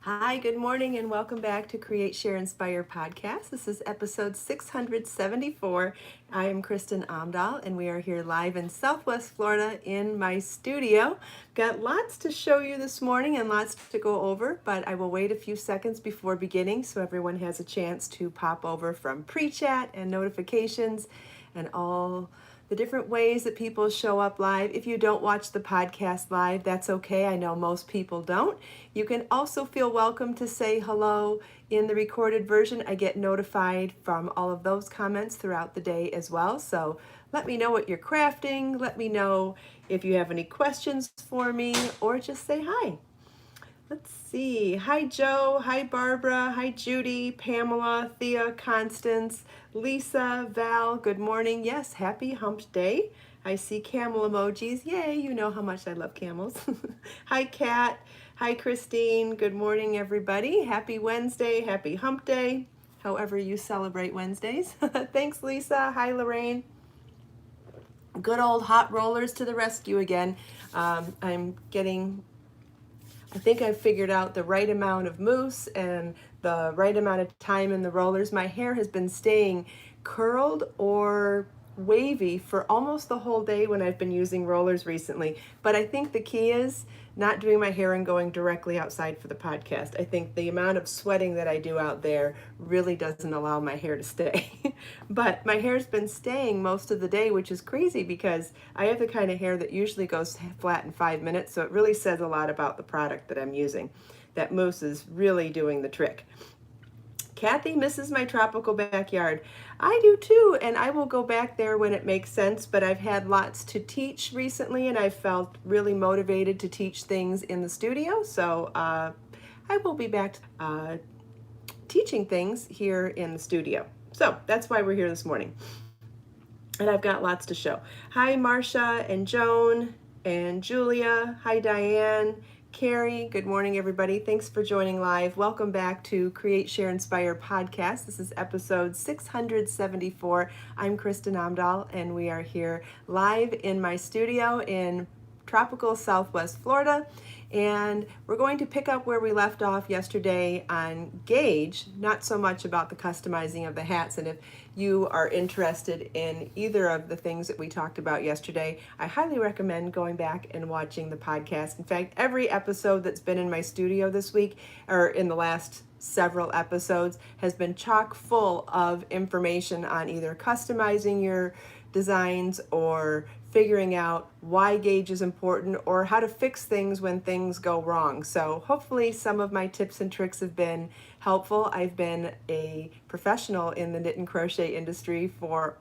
Hi, good morning, and welcome back to Create, Share, Inspire podcast. This is episode 674. I am Kristin Omdahl, and we are here live in Southwest Florida in my studio. Got lots to show you this morning and lots to go over, but I will wait a few seconds before beginning so everyone has a chance to pop over from pre-chat and notifications and all the different ways that people show up live. If you don't watch the podcast live, that's okay. I know most people don't. You can also feel welcome to say hello in the recorded version. I get notified from all of those comments throughout the day as well. So let me know what you're crafting. Let me know if you have any questions for me, or just say hi. Let's see. Hi, Joe. Hi, Barbara. Hi, Judy, Pamela, Thea, Constance, Lisa, Val. Good morning. Yes, happy hump day. I see camel emojis. Yay, you know how much I love camels. Hi, Kat. Hi, Christine. Good morning, everybody. Happy Wednesday. Happy hump day. However you celebrate Wednesdays. Thanks, Lisa. Hi, Lorraine. Good old hot rollers to the rescue again. I think I've figured out the right amount of mousse and the right amount of time in the rollers. My hair has been staying curled or wavy for almost the whole day when I've been using rollers recently. But I think the key is not doing my hair and going directly outside for the podcast. I think the amount of sweating that I do out there really doesn't allow my hair to stay. But my hair's been staying most of the day, which is crazy because I have the kind of hair that usually goes flat in 5 minutes. So it really says a lot about the product that I'm using. That mousse is really doing the trick. Kathy misses my tropical backyard. I do too, and I will go back there when it makes sense, but I've had lots to teach recently, and I've felt really motivated to teach things in the studio, so I will be back teaching things here in the studio. So that's why we're here this morning, and I've got lots to show. Hi, Marcia and Joan and Julia. Hi, Diane. Carrie, good morning, everybody. Thanks for joining live. Welcome back to Create, Share, Inspire podcast. This is episode 674. I'm Kristin Omdahl, and we are here live in my studio in tropical Southwest Florida. And we're going to pick up where we left off yesterday on gauge, not so much about the customizing of the hats. And if you are interested in either of the things that we talked about yesterday, I highly recommend going back and watching the podcast. In fact, every episode that's been in my studio this week, or in the last several episodes, has been chock full of information on either customizing your designs or figuring out why gauge is important or how to fix things when things go wrong. So hopefully some of my tips and tricks have been helpful. I've been a professional in the knit and crochet industry for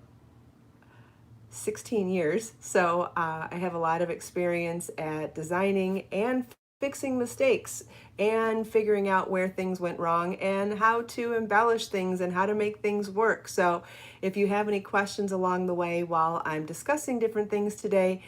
16 years. So I have a lot of experience at designing and fixing mistakes and figuring out where things went wrong and how to embellish things and how to make things work. So if you have any questions along the way while I'm discussing different things today,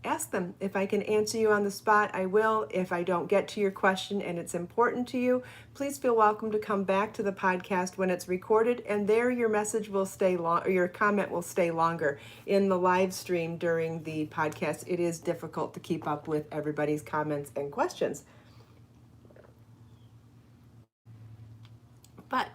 ask them. If I can answer you on the spot, I will. If I don't get to your question and it's important to you, please feel welcome to come back to the podcast when it's recorded, and there your message will stay long, or your comment will stay longer. In the live stream during the podcast, it is difficult to keep up with everybody's comments and questions. But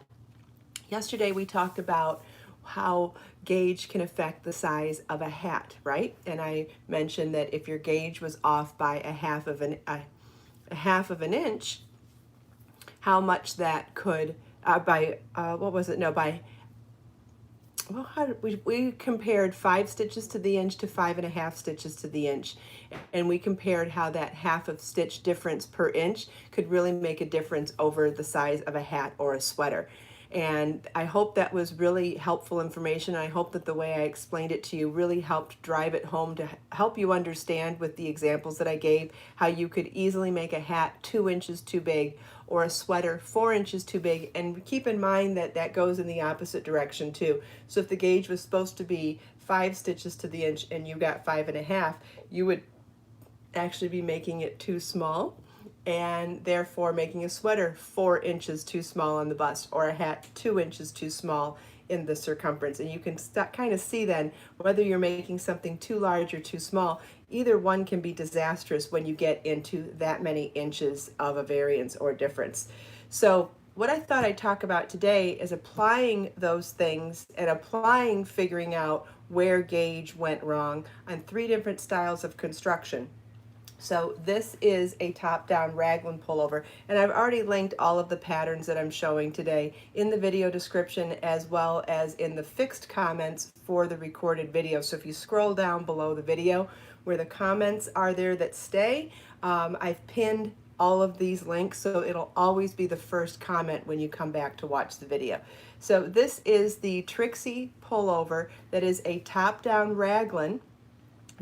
yesterday we talked about how gauge can affect the size of a hat, right? And I mentioned that if your gauge was off by a half of an inch, how much that could we compared 5 stitches to the inch to 5.5 stitches to the inch, and we compared how that half of stitch difference per inch could really make a difference over the size of a hat or a sweater. And I hope that was really helpful information. I hope that the way I explained it to you really helped drive it home to help you understand with the examples that I gave how you could easily make a hat 2 inches too big or a sweater 4 inches too big. And keep in mind that that goes in the opposite direction too. So if the gauge was supposed to be 5 stitches to the inch and you got 5.5, you would actually be making it too small, and therefore making a sweater 4 inches too small on the bust, or a hat 2 inches too small in the circumference. And you can kind of see then whether you're making something too large or too small, either one can be disastrous when you get into that many inches of a variance or difference. So what I thought I'd talk about today is applying those things and applying figuring out where gauge went wrong on 3 different styles of construction. So this is a top-down raglan pullover, and I've already linked all of the patterns that I'm showing today in the video description as well as in the fixed comments for the recorded video. So if you scroll down below the video where the comments are there that stay, I've pinned all of these links so it'll always be the first comment when you come back to watch the video. So this is the Trixie pullover that is a top-down raglan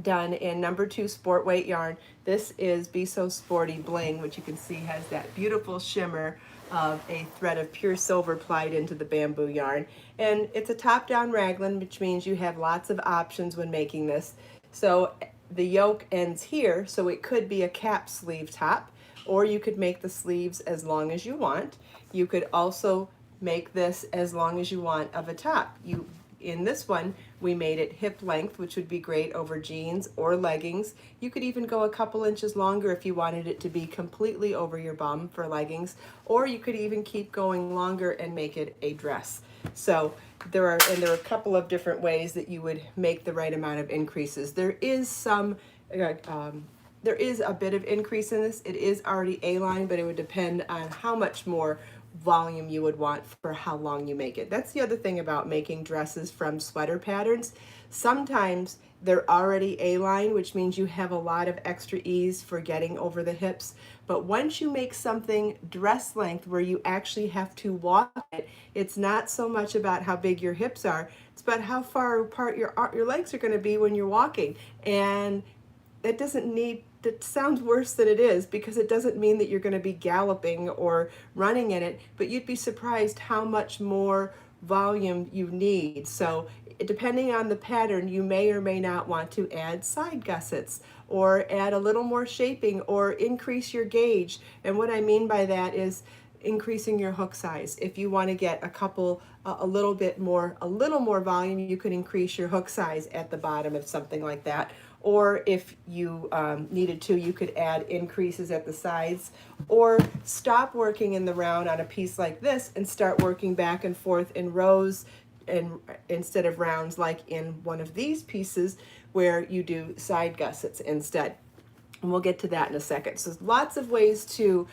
done in number 2 sport weight yarn. This is Be So Sporty Bling, which you can see has that beautiful shimmer of a thread of pure silver plied into the bamboo yarn. And it's a top-down raglan, which means you have lots of options when making this. So the yoke ends here, so it could be a cap sleeve top, or you could make the sleeves as long as you want. You could also make this as long as you want of a top. In this one, we made it hip length, which would be great over jeans or leggings. You could even go a couple inches longer if you wanted it to be completely over your bum for leggings, or you could even keep going longer and make it a dress. So there are a couple of different ways that you would make the right amount of increases. There is a bit of increase in this. It is already A-line, but it would depend on how much more volume you would want for how long you make it. That's the other thing about making dresses from sweater patterns. Sometimes they're already A-line, which means you have a lot of extra ease for getting over the hips. But once you make something dress length where you actually have to walk it, it's not so much about how big your hips are, it's about how far apart your legs are going to be when you're walking. And that sounds worse than it is, because it doesn't mean that you're going to be galloping or running in it, but you'd be surprised how much more volume you need. So depending on the pattern, you may or may not want to add side gussets or add a little more shaping or increase your gauge. And what I mean by that is increasing your hook size. If you want to get a little more volume, you could increase your hook size at the bottom of something like that. Or if you needed to, you could add increases at the sides, or stop working in the round on a piece like this and start working back and forth in rows and instead of rounds, like in one of these pieces where you do side gussets instead. And we'll get to that in a second. So lots of ways to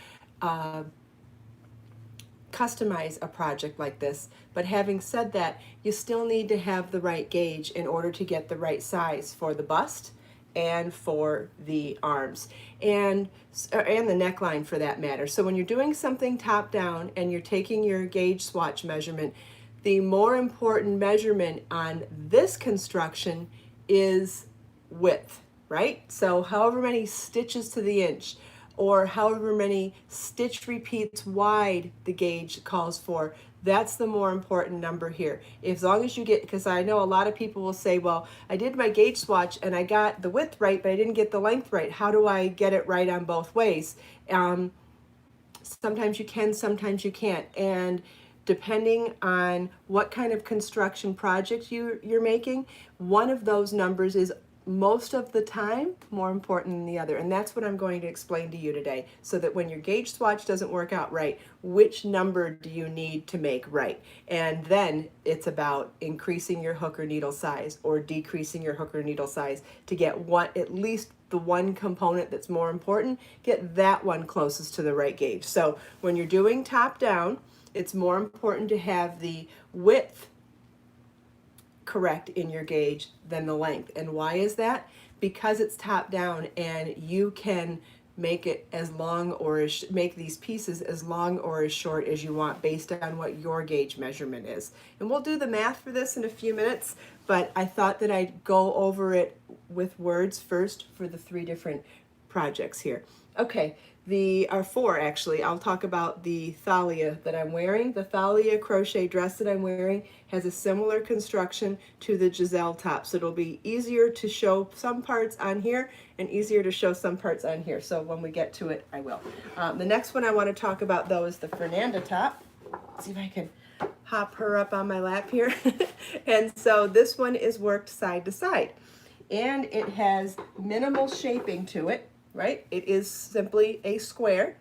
customize a project like this, but having said that, you still need to have the right gauge in order to get the right size for the bust and for the arms and the neckline for that matter. So when you're doing something top down and you're taking your gauge swatch measurement, the more important measurement on this construction is width, right? So however many stitches to the inch or however many stitch repeats wide the gauge calls for, that's the more important number here. As long as you get, because I know a lot of people will say, well, I did my gauge swatch and I got the width right, but I didn't get the length right. How do I get it right on both ways? Sometimes you can, sometimes you can't. And depending on what kind of construction project you're making, one of those numbers is most of the time more important than the other. And that's what I'm going to explain to you today, so that when your gauge swatch doesn't work out right, which number do you need to make right? And then it's about increasing your hook or needle size or decreasing your hook or needle size to get at least the one component that's more important, get that one closest to the right gauge. So when you're doing top down, it's more important to have the width correct in your gauge than the length. And why is that? Because it's top down and you can make it as long or make these pieces as long or as short as you want based on what your gauge measurement is. And we'll do the math for this in a few minutes, but I thought that I'd go over it with words first for the 3 different projects here. Okay, are 4 actually. I'll talk about the Thalia that I'm wearing. The Thalia crochet dress that I'm wearing has a similar construction to the Giselle top, so it'll be easier to show some parts on here and easier to show some parts on here. So when we get to it, I will. The next one I want to talk about though is the Fernanda top. Let's see if I can hop her up on my lap here. And so this one is worked side to side. and it has minimal shaping to it, right? It is simply a square,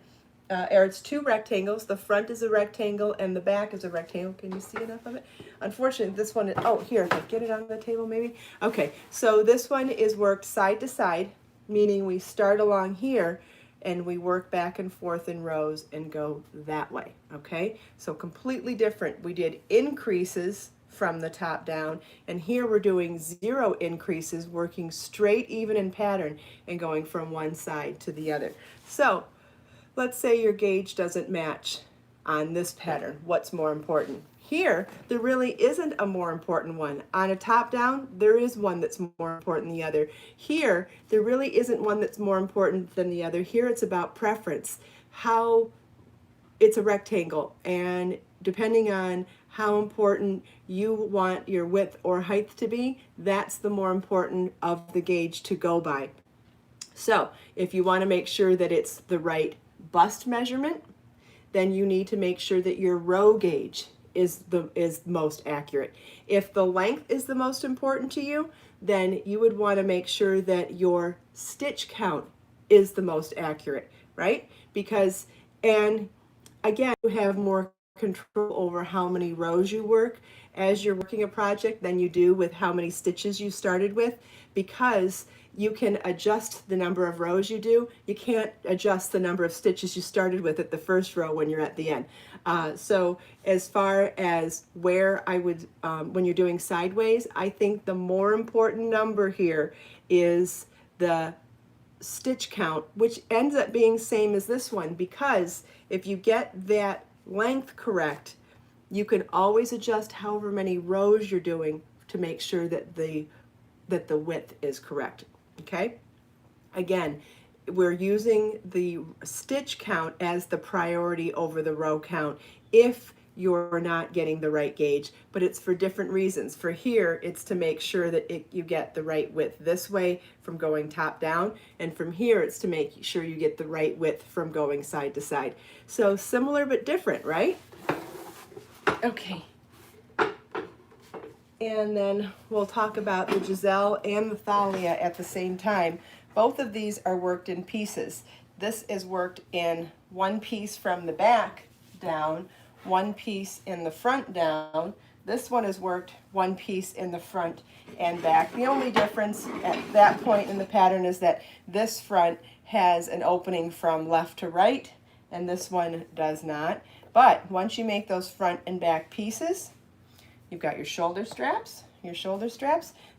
or it's two rectangles. The front is a rectangle and the back is a rectangle. Can you see enough of it? Unfortunately, this one, oh, here, if I get it on the table maybe. Okay, so this one is worked side to side, meaning we start along here and we work back and forth in rows and go that way, okay? So completely different. We did increases from the top down, and here we're doing 0 increases, working straight even in pattern and going from one side to the other. So let's say your gauge doesn't match on this pattern. What's more important? Here, there really isn't a more important one. On a top down, there is one that's more important than the other. Here, there really isn't one that's more important than the other. Here, it's about preference. How it's a rectangle, and depending on how important you want your width or height to be, that's the more important of the gauge to go by. So if you want to make sure that it's the right bust measurement, then you need to make sure that your row gauge is most accurate. If the length is the most important to you, then you would want to make sure that your stitch count is the most accurate, right? Because, and again, you have more control over how many rows you work as you're working a project than you do with how many stitches you started with, because you can adjust the number of rows you do. You can't adjust the number of stitches you started with at the first row when you're at the end. So as far as where I would, when you're doing sideways, I think the more important number here is the stitch count, which ends up being same as this one, because if you get that length correct, you can always adjust however many rows you're doing to make sure that the width is correct. Okay, again, we're using the stitch count as the priority over the row count if you're not getting the right gauge, but it's for different reasons. For here, it's to make sure that you get the right width this way from going top down, and from here, it's to make sure you get the right width from going side to side. So similar but different, right? Okay. And then we'll talk about the Giselle and the Thalia at the same time. Both of these are worked in pieces. This is worked in one piece from the back down, one piece in the front down. This one is worked one piece in the front and back. The only difference at that point in the pattern is that this front has an opening from left to right, and this one does not. But once you make those front and back pieces, you've got your shoulder straps,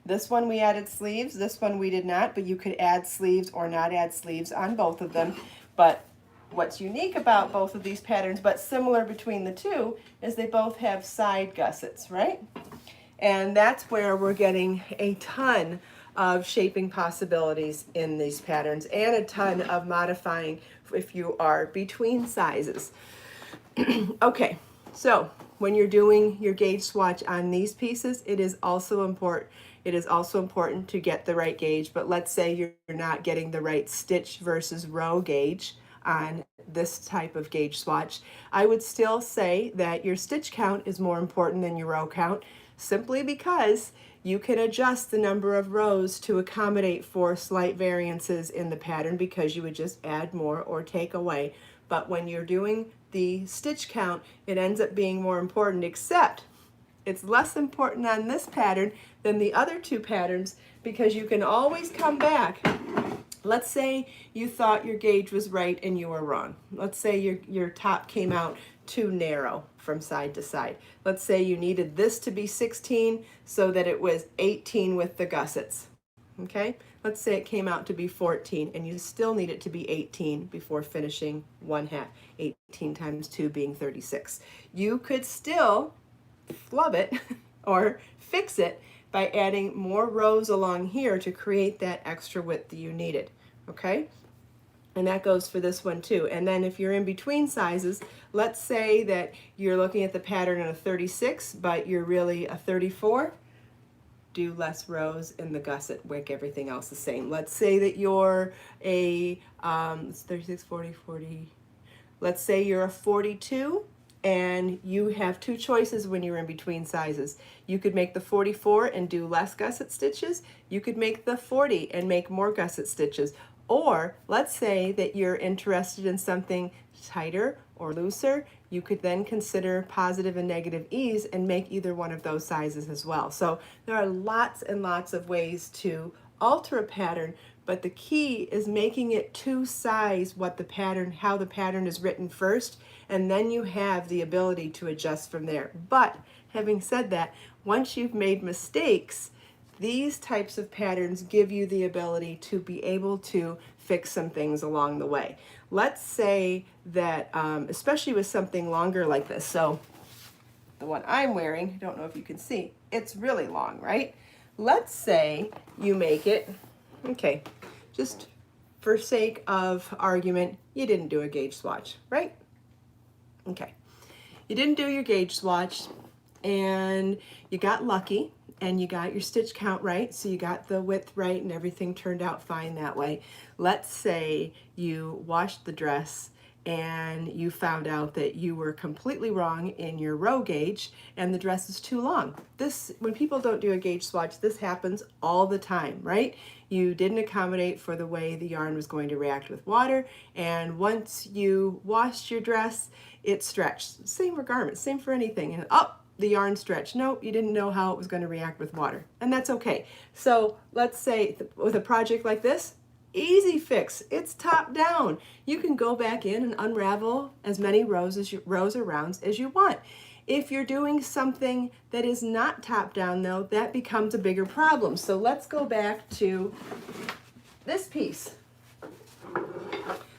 This one we added sleeves, this one we did not, but you could add sleeves or not add sleeves on both of them. But what's unique about both of these patterns, but similar between the two, is they both have side gussets, right? And that's where we're getting a ton of shaping possibilities in these patterns, and a ton of modifying if you are between sizes. Okay, so when you're doing your gauge swatch on these pieces, it is also important to get the right gauge. But let's say you're not getting the right stitch versus row gauge on this type of gauge swatch. I would still say that your stitch count is more important than your row count, simply because you can adjust the number of rows to accommodate for slight variances in the pattern, because you would just add more or take away. But when you're doing the stitch count, it ends up being more important, except it's less important on this pattern than the other two patterns, because you can always come back. Let's say you thought your gauge was right and you were wrong. Let's say your top came out too narrow from side to side. Let's say you needed this to be 16 so that it was 18 with the gussets. Okay, let's say it came out to be 14 and you still need it to be 18 before finishing one half. 18 times 2 being 36. You could still flub it or fix it by adding more rows along here to create that extra width that you needed. Okay, and that goes for this one too. And then if you're in between sizes, let's say that you're looking at the pattern in a 36 but you're really a 34, do less rows in the gusset, make everything else the same. Let's say that you're a 36, 40, 40. Let's say you're a 42 and you have two choices when you're in between sizes. You could make the 44 and do less gusset stitches. You could make the 40 and make more gusset stitches. Or let's say that you're interested in something tighter or looser. You could then consider positive and negative ease and make either one of those sizes as well. So there are lots and lots of ways to alter a pattern, but the key is making it to size what the pattern, how the pattern is written first, and then you have the ability to adjust from there. But having said that, once you've made mistakes, these types of patterns give you the ability to be able to fix some things along the way. Let's say that, especially with something longer like this, so the one I'm wearing, I don't know if you can see, it's really long, right? Let's say you make it, okay, just for sake of argument, you didn't do a gauge swatch, right? Okay, you didn't do your gauge swatch and you got lucky and you got your stitch count right, so you got the width right and everything turned out fine that way. Let's say you washed the dress and you found out that you were completely wrong in your row gauge and the dress is too long. This, when people don't do a gauge swatch, this happens all the time, right? You didn't accommodate for the way the yarn was going to react with water, and once you washed your dress, it stretched. Same for garments, same for anything. And the yarn stretched. Nope, you didn't know how it was going to react with water, and that's okay. So let's say with a project like this, easy fix. It's top down. You can go back in and unravel as many rows or rounds as you want. If you're doing something that is not top down though, that becomes a bigger problem. So let's go back to this piece.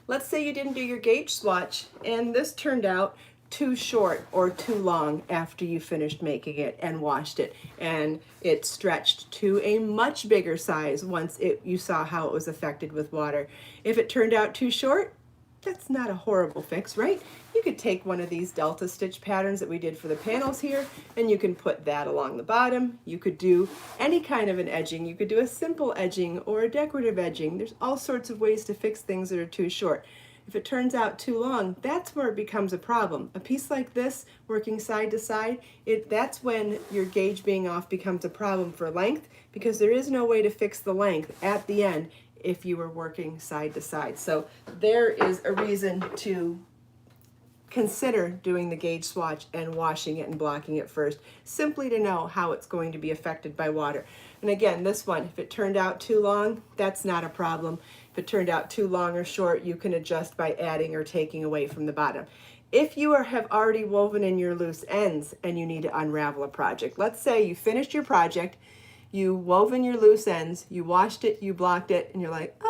Let's say you didn't do your gauge swatch and this turned out too short or too long after you finished making it and washed it, and it stretched to a much bigger size once you saw how it was affected with water. If it turned out too short, that's not a horrible fix, right? You could take one of these delta stitch patterns that we did for the panels here, and you can put that along the bottom. You could do any kind of an edging. You could do a simple edging or a decorative edging. There's all sorts of ways to fix things that are too short. If it turns out too long, that's where it becomes a problem. A piece like this, working side to side, that's when your gauge being off becomes a problem for length, because there is no way to fix the length at the end if you were working side to side. So there is a reason to consider doing the gauge swatch and washing it and blocking it first, simply to know how it's going to be affected by water. And again, this one, if it turned out too long, that's not a problem. If it turned out too long or short, you can adjust by adding or taking away from the bottom. If you have already woven in your loose ends and you need to unravel a project, let's say you finished your project, you wove in your loose ends, you washed it, you blocked it, and you're like,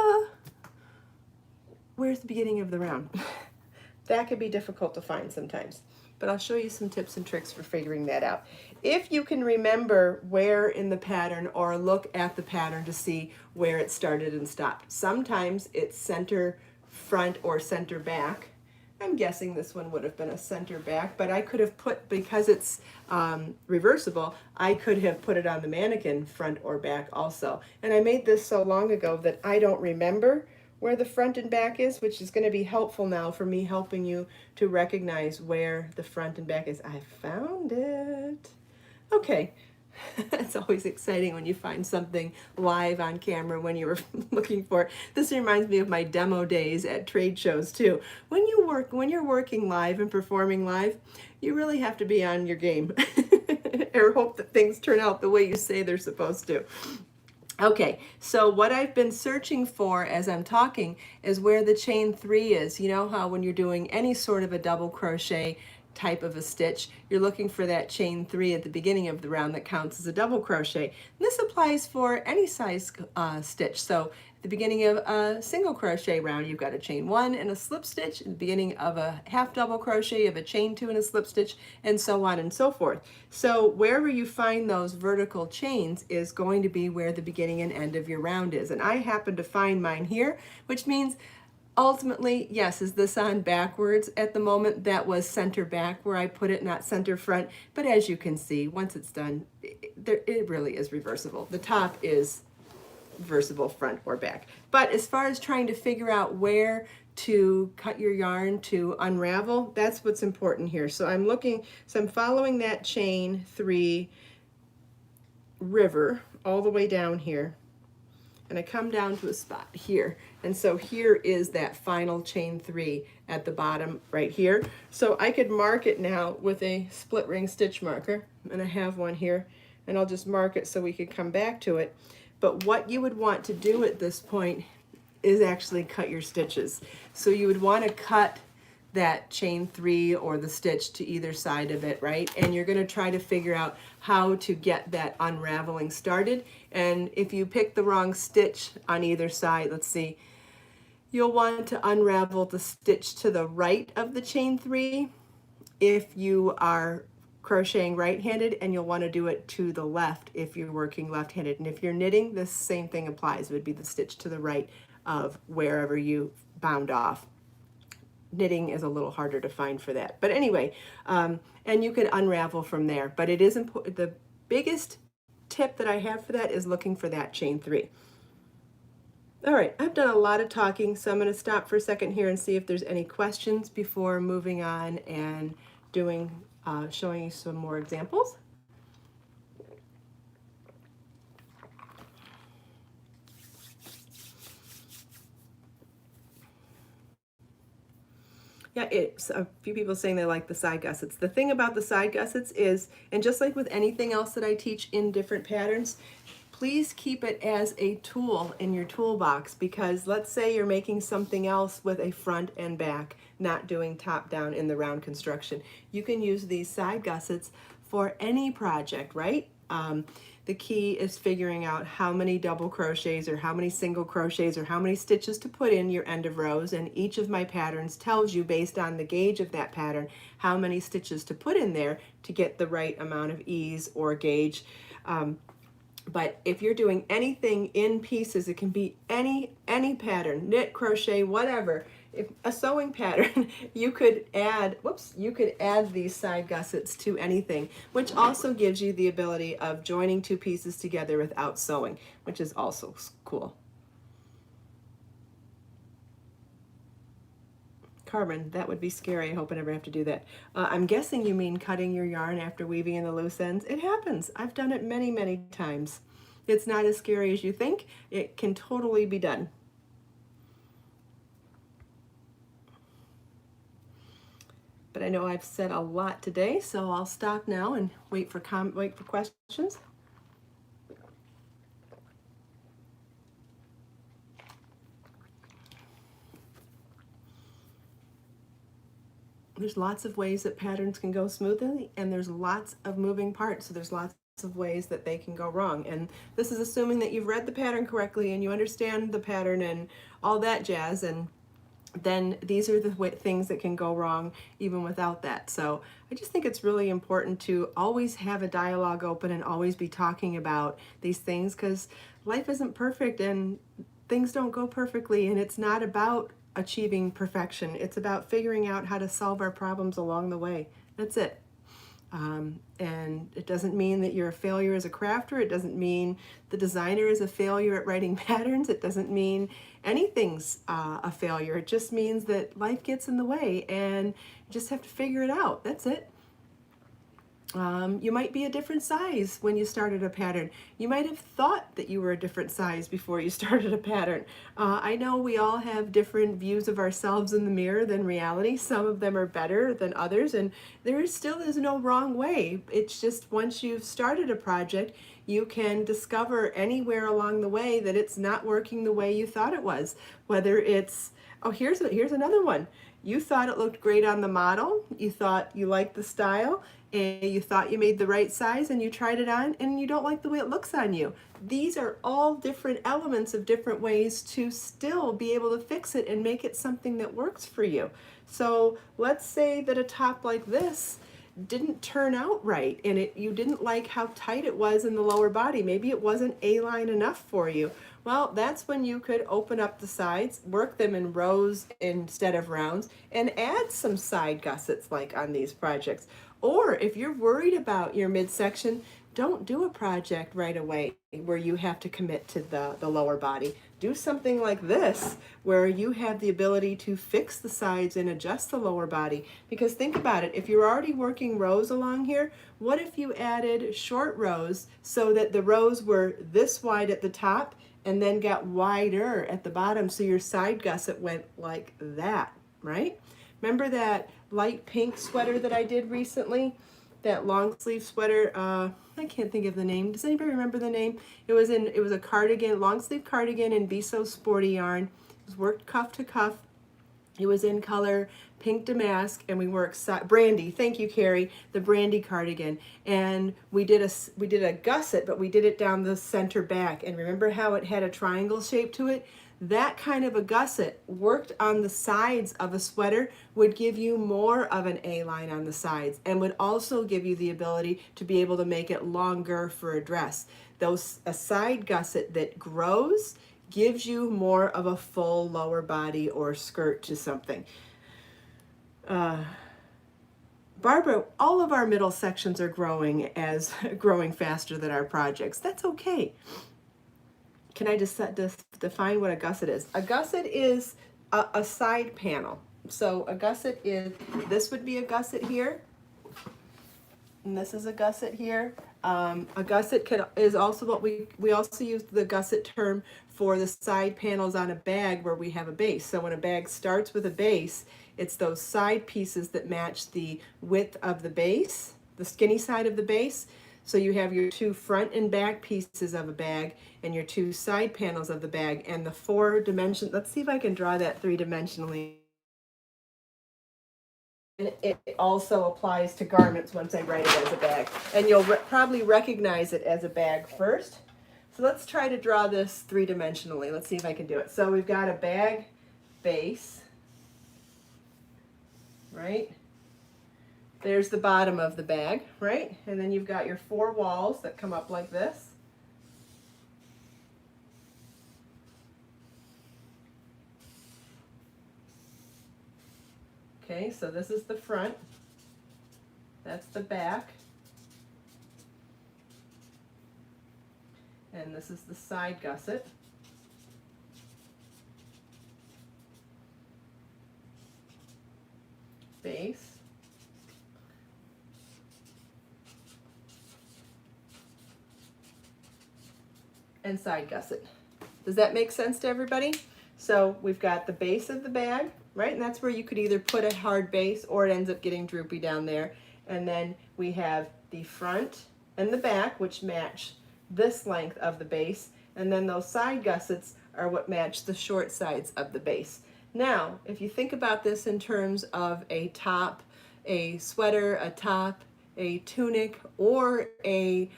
where's the beginning of the round? That can be difficult to find sometimes, but I'll show you some tips and tricks for figuring that out. If you can remember where in the pattern or look at the pattern to see where it started and stopped. Sometimes it's center front or center back. I'm guessing this one would have been a center back, but I could have put, because it's reversible, I could have put it on the mannequin front or back also. And I made this so long ago that I don't remember where the front and back is, which is going to be helpful now for me helping you to recognize where the front and back is. I found it. Okay. It's always exciting when you find something live on camera when you were looking for it. This reminds me of my demo days at trade shows too. When you're working live and performing live, you really have to be on your game or hope that things turn out the way you say they're supposed to. Okay, so what I've been searching for as I'm talking is where the chain 3 is. You know how when you're doing any sort of a double crochet type of a stitch, you're looking for that chain 3 at the beginning of the round that counts as a double crochet. And this applies for any size stitch. So at the beginning of a single crochet round, you've got a chain 1 and a slip stitch. At the beginning of a half double crochet, you have a chain 2 and a slip stitch, and so on and so forth. So wherever you find those vertical chains is going to be where the beginning and end of your round is. And I happen to find mine here, which means ultimately, yes, is this on backwards at the moment? That was center back where I put it, not center front. But as you can see, once it's done, it really is reversible. The top is reversible front or back. But as far as trying to figure out where to cut your yarn to unravel. That's what's important here. So I'm following that chain 3 river all the way down here, and I come down to a spot here. And so here is that final chain 3 at the bottom right here. So I could mark it now with a split ring stitch marker, and I have one here, and I'll just mark it so we could come back to it. But what you would want to do at this point is actually cut your stitches. So you would want to cut that chain 3 or the stitch to either side of it, right? And you're going to try to figure out how to get that unraveling started. And if you pick the wrong stitch on either side, let's see, you'll want to unravel the stitch to the right of the chain 3 if you are crocheting right-handed, and you'll want to do it to the left if you're working left-handed. And if you're knitting, the same thing applies. It would be the stitch to the right of wherever you bound off. Knitting is a little harder to find for that. But anyway, and you can unravel from there. But it is important. The biggest tip that I have for that is looking for that chain 3. All right, I've done a lot of talking, so I'm going to stop for a second here and see if there's any questions before moving on and doing, showing you some more examples. Yeah, it's a few people saying they like the side gussets. The thing about the side gussets is, and just like with anything else that I teach in different patterns, please keep it as a tool in your toolbox, because let's say you're making something else with a front and back, not doing top down in the round construction. You can use these side gussets for any project, right? The key is figuring out how many double crochets or how many single crochets or how many stitches to put in your end of rows, and each of my patterns tells you, based on the gauge of that pattern, how many stitches to put in there to get the right amount of ease or gauge. But if you're doing anything in pieces, it can be any pattern, knit, crochet, whatever. If a sewing pattern, you could add these side gussets to anything, which also gives you the ability of joining two pieces together without sewing, which is also cool. Carmen, that would be scary. I hope I never have to do that. I'm guessing you mean cutting your yarn after weaving in the loose ends. It happens. I've done it many, many times. It's not as scary as you think. It can totally be done. But I know I've said a lot today, so I'll stop now and wait for questions. There's lots of ways that patterns can go smoothly, and there's lots of moving parts, so there's lots of ways that they can go wrong. And this is assuming that you've read the pattern correctly and you understand the pattern and all that jazz, and then these are the things that can go wrong even without that. So I just think it's really important to always have a dialogue open and always be talking about these things, because life isn't perfect and things don't go perfectly, and it's not about achieving perfection. It's about figuring out how to solve our problems along the way. That's it. And it doesn't mean that you're a failure as a crafter. It doesn't mean the designer is a failure at writing patterns. It doesn't mean anything's a failure. It just means that life gets in the way and you just have to figure it out. That's it. You might be a different size when you started a pattern. You might have thought that you were a different size before you started a pattern. I know we all have different views of ourselves in the mirror than reality. Some of them are better than others, and there still is no wrong way. It's just once you've started a project, you can discover anywhere along the way that it's not working the way you thought it was. Whether it's, oh, here's another one. You thought it looked great on the model, you thought you liked the style, and you thought you made the right size, and you tried it on and you don't like the way it looks on you. These are all different elements of different ways to still be able to fix it and make it something that works for you. So let's say that a top like this didn't turn out right, and you didn't like how tight it was in the lower body. Maybe it wasn't A-line enough for you. Well, that's when you could open up the sides, work them in rows instead of rounds, and add some side gussets like on these projects. Or if you're worried about your midsection, don't do a project right away where you have to commit to the lower body. do something like this where you have the ability to fix the sides and adjust the lower body. Because think about it, if you're already working rows along here, what if you added short rows so that the rows were this wide at the top and then got wider at the bottom, so your side gusset went like that, right? Remember that light pink sweater that I did recently? That long sleeve sweater, I can't think of the name. Does anybody remember the name? It was a cardigan, long sleeve cardigan in Be So Sporty yarn. It was worked cuff to cuff. It was in color pink damask, and we worked brandy. Thank you, Carrie. The brandy cardigan, and we did a gusset, but we did it down the center back. And remember how it had a triangle shape to it? That kind of a gusset worked on the sides of a sweater would give you more of an A-line on the sides, and would also give you the ability to be able to make it longer for a dress. A side gusset that grows gives you more of a full lower body or skirt to something. Barbara, all of our middle sections are growing faster than our projects. That's okay. Can I just define what a gusset is? A gusset is a side panel. So a gusset is, this would be a gusset here, and this is a gusset here. A gusset is also what we also use the gusset term for the side panels on a bag where we have a base. So when a bag starts with a base, it's those side pieces that match the width of the base, the skinny side of the base. So you have your two front and back pieces of a bag and your two side panels of the bag, and the 4 dimension. Let's see if I can draw that 3-dimensionally. And it also applies to garments once I write it as a bag. And you'll probably recognize it as a bag first. So let's try to draw this 3-dimensionally. Let's see if I can do it. So we've got a bag base, right? There's the bottom of the bag, right? And then you've got your 4 walls that come up like this. Okay, so this is the front. That's the back. And this is the side gusset. Base. And side gusset. Does that make sense to everybody? So we've got the base of the bag, right? And that's where you could either put a hard base or it ends up getting droopy down there. And then we have the front and the back, which match this length of the base. And then those side gussets are what match the short sides of the base. Now, if you think about this in terms of a top, a sweater, a top, a tunic, or a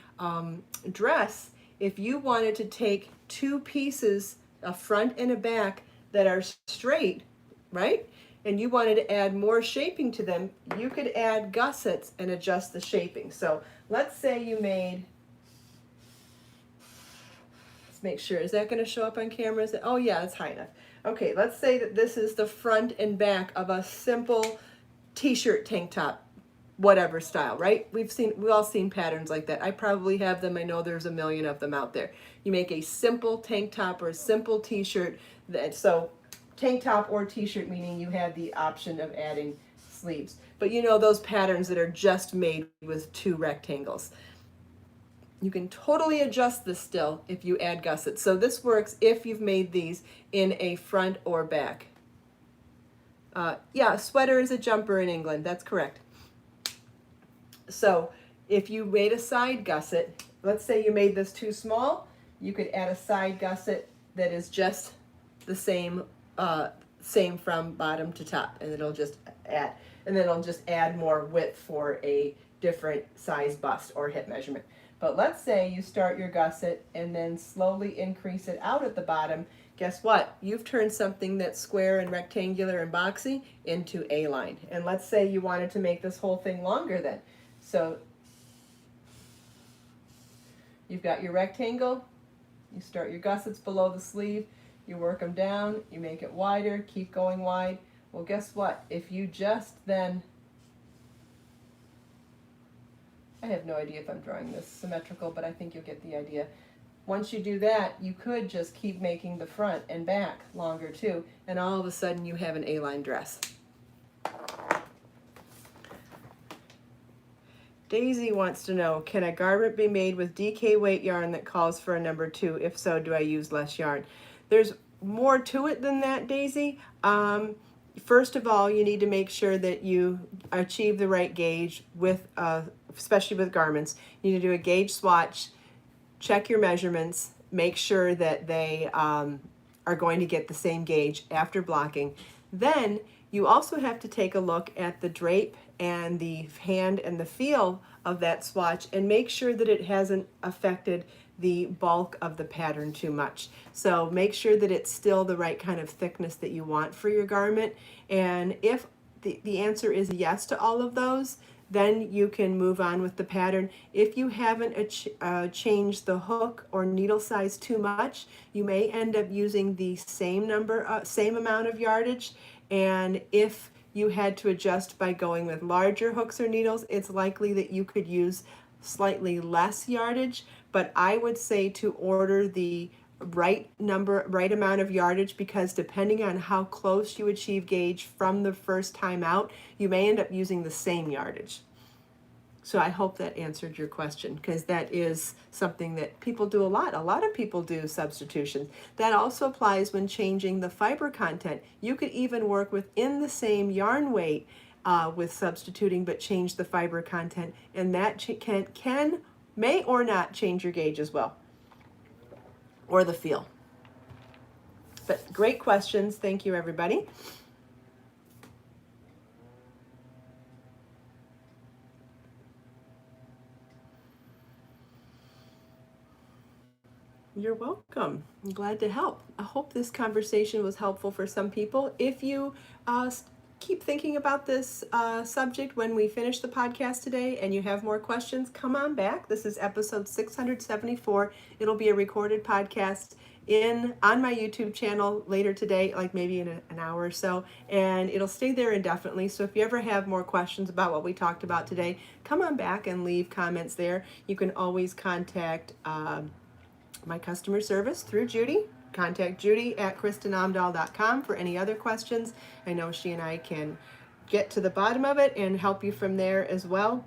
dress, if you wanted to take 2 pieces, a front and a back, that are straight, right? And you wanted to add more shaping to them, you could add gussets and adjust the shaping. So let's say you made, let's make sure, is that going to show up on camera? Oh yeah, it's high enough. Okay, let's say that this is the front and back of a simple t-shirt, tank top, whatever style, right? We've all seen patterns like that. I probably have them. I know there's a million of them out there. You make a simple tank top or a simple t-shirt. So tank top or t-shirt, meaning you have the option of adding sleeves. But you know those patterns that are just made with 2 rectangles. You can totally adjust this still if you add gussets. So this works if you've made these in a front or back. Yeah, a sweater is a jumper in England. That's correct. So if you made a side gusset, let's say you made this too small, you could add a side gusset that is just the same from bottom to top, and it'll just add more width for a different size bust or hip measurement. But let's say you start your gusset and then slowly increase it out at the bottom. Guess what? You've turned something that's square and rectangular and boxy into A-line. And let's say you wanted to make this whole thing longer then. So you've got your rectangle, you start your gussets below the sleeve, you work them down, you make it wider, keep going wide. Well, guess what? If you just then, I have no idea if I'm drawing this symmetrical, but I think you'll get the idea. once you do that, you could just keep making the front and back longer too, and all of a sudden you have an A-line dress. Daisy wants to know, can a garment be made with DK weight yarn that calls for a number 2? If so, do I use less yarn? There's more to it than that, Daisy. First of all, you need to make sure that you achieve the right gauge with, especially with garments. You need to do a gauge swatch, check your measurements, make sure that they are going to get the same gauge after blocking. Then you also have to take a look at the drape and the hand and the feel of that swatch and make sure that it hasn't affected the bulk of the pattern too much. So make sure that it's still the right kind of thickness that you want for your garment. And if the answer is yes to all of those, then you can move on with the pattern. If you haven't changed the hook or needle size too much, you may end up using the same amount of yardage. And if you had to adjust by going with larger hooks or needles, it's likely that you could use slightly less yardage. But I would say to order the right amount of yardage, because depending on how close you achieve gauge from the first time out, you may end up using the same yardage. So I hope that answered your question, because that is something that people do a lot. A lot of people do substitutions. That also applies when changing the fiber content. You could even work within the same yarn weight with substituting, but change the fiber content, and that may or not change your gauge as well, or the feel. But great questions. Thank you, everybody. You're welcome. I'm glad to help. I hope this conversation was helpful for some people. If you keep thinking about this subject when we finish the podcast today and you have more questions, come on back. This is episode 674. It'll be a recorded podcast on my YouTube channel later today, like maybe in an hour or so, and it'll stay there indefinitely. So if you ever have more questions about what we talked about today, come on back and leave comments there. You can always contact my customer service through Judy. Contact Judy at KristinOmdahl.com for any other questions. I know she and I can get to the bottom of it and help you from there as well.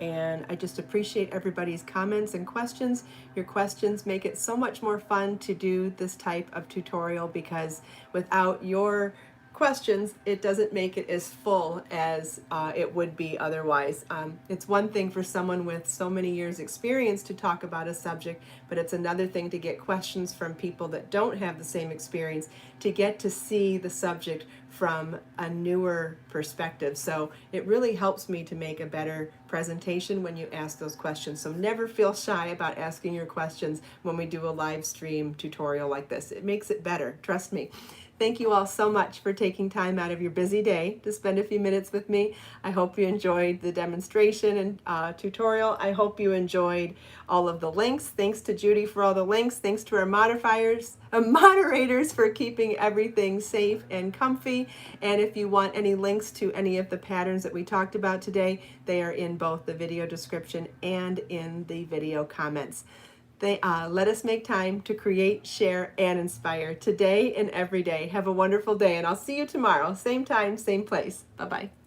And I just appreciate everybody's comments and questions. Your questions make it so much more fun to do this type of tutorial, because without your questions, it doesn't make it as full as it would be otherwise. It's one thing for someone with so many years experience to talk about a subject, but it's another thing to get questions from people that don't have the same experience, to get to see the subject from a newer perspective. So it really helps me to make a better presentation when you ask those questions. So never feel shy about asking your questions when we do a live stream tutorial like this. It makes it better, trust me. Thank you all so much for taking time out of your busy day to spend a few minutes with me. I hope you enjoyed the demonstration and tutorial. I hope you enjoyed all of the links. Thanks to Judy for all the links. Thanks to our moderators for keeping everything safe and comfy. And if you want any links to any of the patterns that we talked about today, they are in both the video description and in the video comments. Let us make time to create, share, and inspire today and every day. Have a wonderful day, and I'll see you tomorrow. Same time, same place. Bye-bye.